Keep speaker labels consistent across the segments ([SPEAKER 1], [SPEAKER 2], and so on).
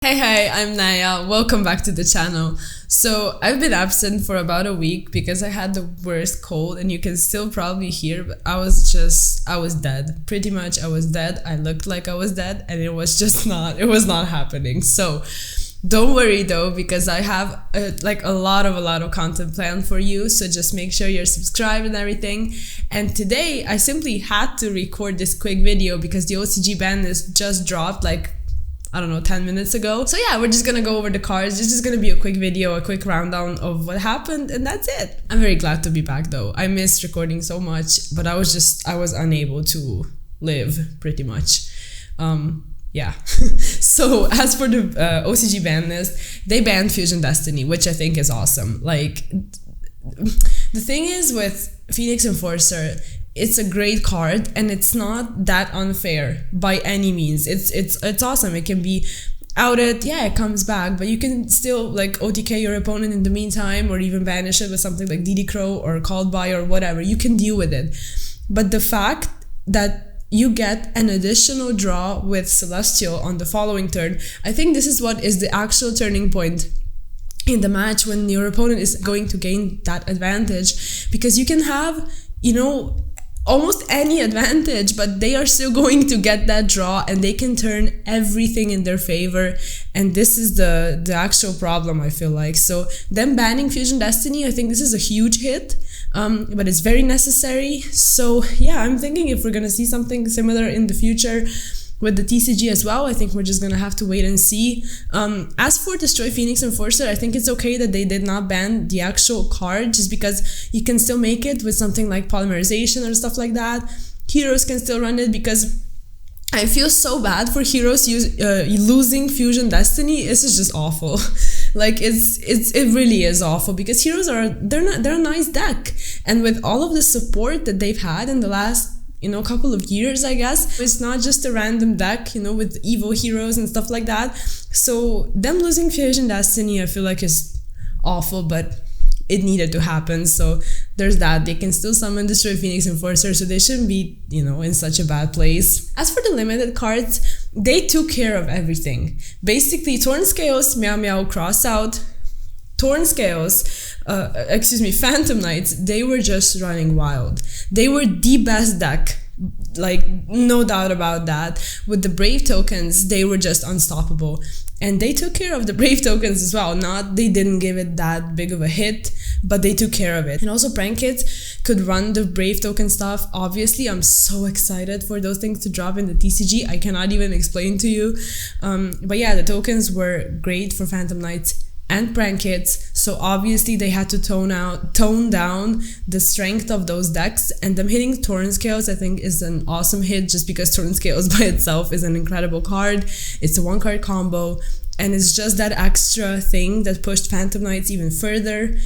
[SPEAKER 1] Hey, I'm Naya. Welcome back to the channel. So I've been absent for about a week because I had the worst cold, and you can still probably hear, but I was dead. Pretty much I was dead. I looked like I was dead, and it was not happening. So don't worry though, because I have a lot of content planned for you. So just make sure you're subscribed and everything. And today I simply had to record this quick video because the OCG Banlist just dropped 10 minutes ago. So yeah, we're just gonna go over the cards. It's just gonna be a quick video, a quick rundown of what happened, and that's it. I'm very glad to be back though. I missed recording so much, but I was unable to live pretty much. Yeah. So as for the OCG Banlist, they banned Fusion Destiny, which I think is awesome. The thing is with Phoenix Enforcer, it's a great card and it's not that unfair by any means. It's awesome. It can be outed, yeah, it comes back, but you can still OTK your opponent in the meantime, or even banish it with something like DD Crow or Called By or whatever. You can deal with it. But the fact that you get an additional draw with Celestial on the following turn, I think this is what is the actual turning point in the match, when your opponent is going to gain that advantage, because you can have, almost any advantage, but they are still going to get that draw and they can turn everything in their favor. And this is the actual problem, I feel like. So them banning Fusion Destiny, I think this is a huge hit, but it's very necessary. So yeah, I'm thinking if we're gonna see something similar in the future with the TCG as well, I think we're just gonna have to wait and see. As for Destroy Phoenix Enforcer, I think it's okay that they did not ban the actual card, just because you can still make it with something like Polymerization or stuff like that. Heroes can still run it, because I feel so bad for heroes losing Fusion Destiny. This is just awful. It really is awful, because heroes they're a nice deck, and with all of the support that they've had in the last couple of years, I guess. It's not just a random deck, with Evo heroes and stuff like that. So them losing Fusion Destiny, I feel like is awful, but it needed to happen. So there's that. They can still summon Destroy Phoenix Enforcer, so they shouldn't be, in such a bad place. As for the limited cards, they took care of everything. Basically, Torn Scales, Meow Meow, Crossout, Torn Scales, Phantom Knights, they were just running wild. They were the best deck, no doubt about that. With the Brave tokens, they were just unstoppable. And they took care of the Brave tokens as well. They didn't give it that big of a hit, but they took care of it. And also Prank Kids could run the Brave token stuff. Obviously, I'm so excited for those things to drop in the TCG. I cannot even explain to you. But yeah, the tokens were great for Phantom Knights and Prank Kids, so obviously they had to tone down the strength of those decks, and them hitting Torn Scales, I think, is an awesome hit, just because Torn Scales by itself is an incredible card. It's a one-card combo, and it's just that extra thing that pushed Phantom Knights even further.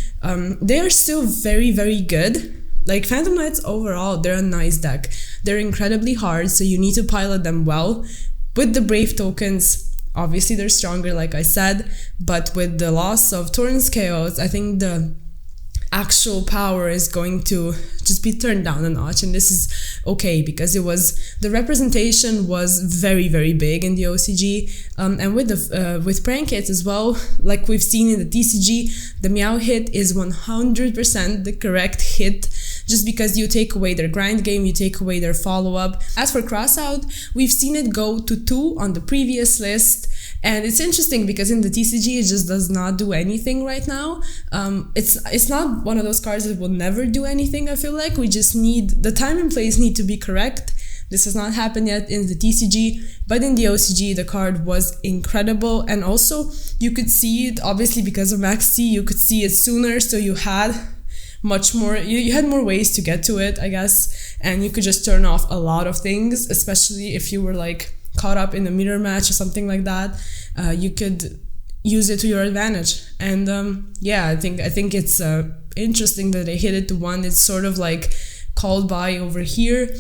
[SPEAKER 1] They are still very, very good. Phantom Knights overall, they're a nice deck. They're incredibly hard, so you need to pilot them well. With the Brave tokens, obviously they're stronger, like I said, but with the loss of Torn Scales, I think the actual power is going to just be turned down a notch, and this is okay, because the representation was very, very big in the OCG, and with Prank Kids as well, like we've seen in the TCG, the Meow hit is 100% the correct hit, just because you take away their grind game, you take away their follow-up. As for Crossout, we've seen it go to 2 on the previous list, and it's interesting because in the TCG it just does not do anything right now. It's not one of those cards that will never do anything, I feel like. We just need, the time and place need to be correct. This has not happened yet in the TCG, but in the OCG the card was incredible, and also you could see it, obviously because of Max C, you could see it sooner, so you had much more, you had more ways to get to it, I guess, and you could just turn off a lot of things, especially if you were caught up in a mirror match or something like that. You could use it to your advantage, and yeah, I think it's interesting that they hit it to 1. It's sort of Called By over here.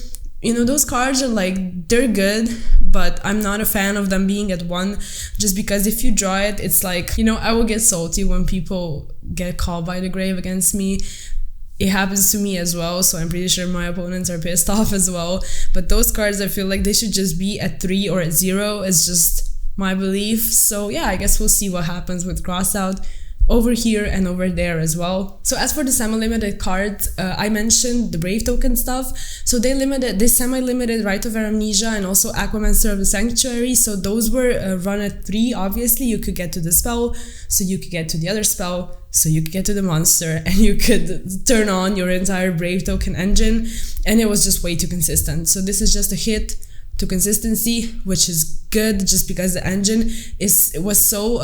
[SPEAKER 1] Those cards are they're good, but I'm not a fan of them being at 1, just because if you draw it, it's I will get salty when people get Called By the Grave against me. It happens to me as well, so I'm pretty sure my opponents are pissed off as well. But those cards, I feel like they should just be at 3 or at 0. It's just my belief. So yeah, I guess we'll see what happens with Crossout over here and over there as well. So as for the semi-limited cards, I mentioned the Brave token stuff. So they semi-limited Rite of Amnesia and also Aquamancer of the Sanctuary. So those were run at 3. Obviously, you could get to the spell, so you could get to the other spell, so you could get to the monster, and you could turn on your entire Brave token engine, and it was just way too consistent. So this is just a hit to consistency, which is good, just because the engine was so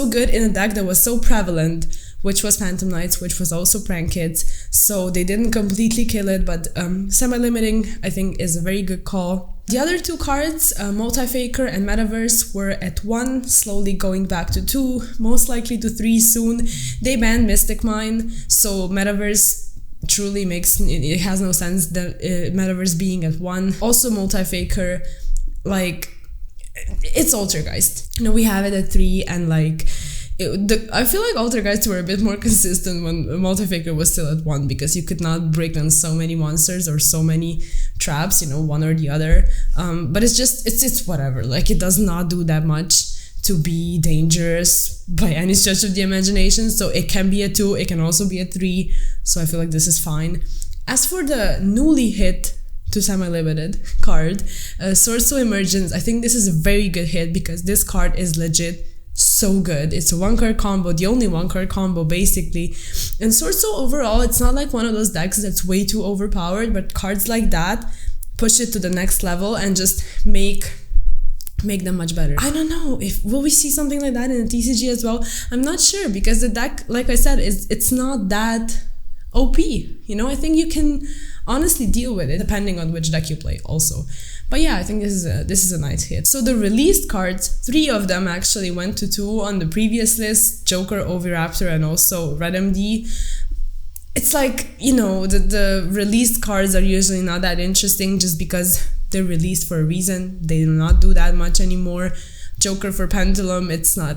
[SPEAKER 1] good in a deck that was so prevalent, which was Phantom Knights, which was also Prank Kids. So they didn't completely kill it, but semi-limiting, I think, is a very good call. The other 2 cards, Multi-Faker and Metaverse, were at 1, slowly going back to 2, most likely to 3 soon. They banned Mystic Mine, so Metaverse truly it has no sense that Metaverse being at 1. Also Multi-Faker, like, it's Altergeist. We have it at 3, and like I feel like Altergeists were a bit more consistent when Multi-Faker was still at 1, because you could not break down so many monsters or so many traps, one or the other. But it's whatever, like, it does not do that much to be dangerous by any stretch of the imagination. So it can be a 2, it can also be a 3. So I feel like this is fine. As for the newly hit to semi-limited card, Sorcerer Emergence, I think this is a very good hit, because this card is legit so good. It's a 1-card combo, the only 1-card combo basically. And Sorcerer overall, it's not like one of those decks that's way too overpowered, but cards like that push it to the next level and just make them much better. I don't know will we see something like that in the TCG as well. I'm not sure, because the deck, like I said, it's not that OP. I think you can honestly deal with it depending on which deck you play also. But yeah, I think this is a nice hit. So the released cards, 3 of them actually went to 2 on the previous list: Joker, Oviraptor, and also Red MD. It's like, the released cards are usually not that interesting, just because they're released for a reason. They do not do that much anymore. Joker for Pendulum,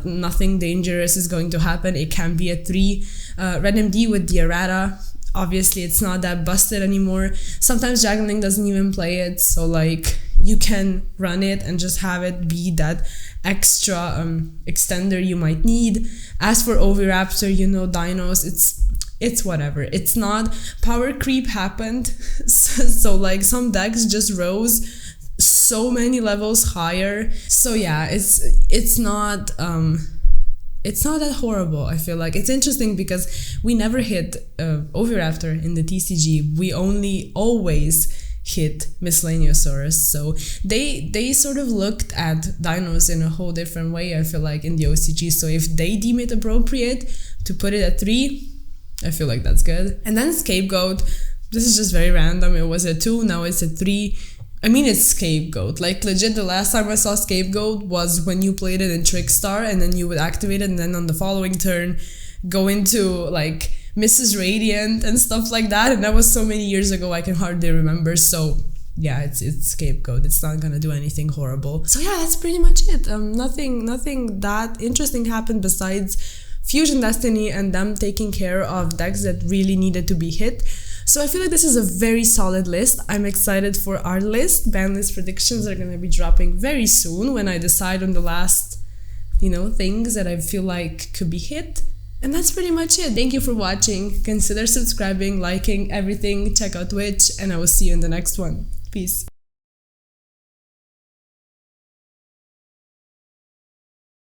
[SPEAKER 1] nothing dangerous is going to happen. It can be a 3. Red MD with the errata, obviously it's not that busted anymore. Sometimes Dragon Link doesn't even play it, so like you can run it and just have it be that extra extender you might need. As for Oviraptor, Dinos, it's whatever. It's not, power creep happened, so like some decks just rose so many levels higher. So yeah, it's not that horrible. I feel like it's interesting because we never hit Oviraptor in the TCG. We only always hit Miscellaneousaurus. So they sort of looked at dinos in a whole different way, I feel like, in the OCG. So if they deem it appropriate to put it at 3, I feel like that's good. And then Scapegoat, this is just very random. It was a 2, now it's a 3. I mean, it's Scapegoat. Like, legit, the last time I saw Scapegoat was when you played it in Trickstar, and then you would activate it, and then on the following turn go into, like, Mrs. Radiant and stuff like that. And that was so many years ago, I can hardly remember. So yeah, it's Scapegoat. It's not gonna do anything horrible. So yeah, that's pretty much it. Nothing that interesting happened besides Fusion Destiny and them taking care of decks that really needed to be hit. So I feel like this is a very solid list. I'm excited for our list. Banlist predictions are going to be dropping very soon when I decide on the last, things that I feel like could be hit. And that's pretty much it. Thank you for watching. Consider subscribing, liking, everything. Check out Twitch, and I will see you in the next one. Peace.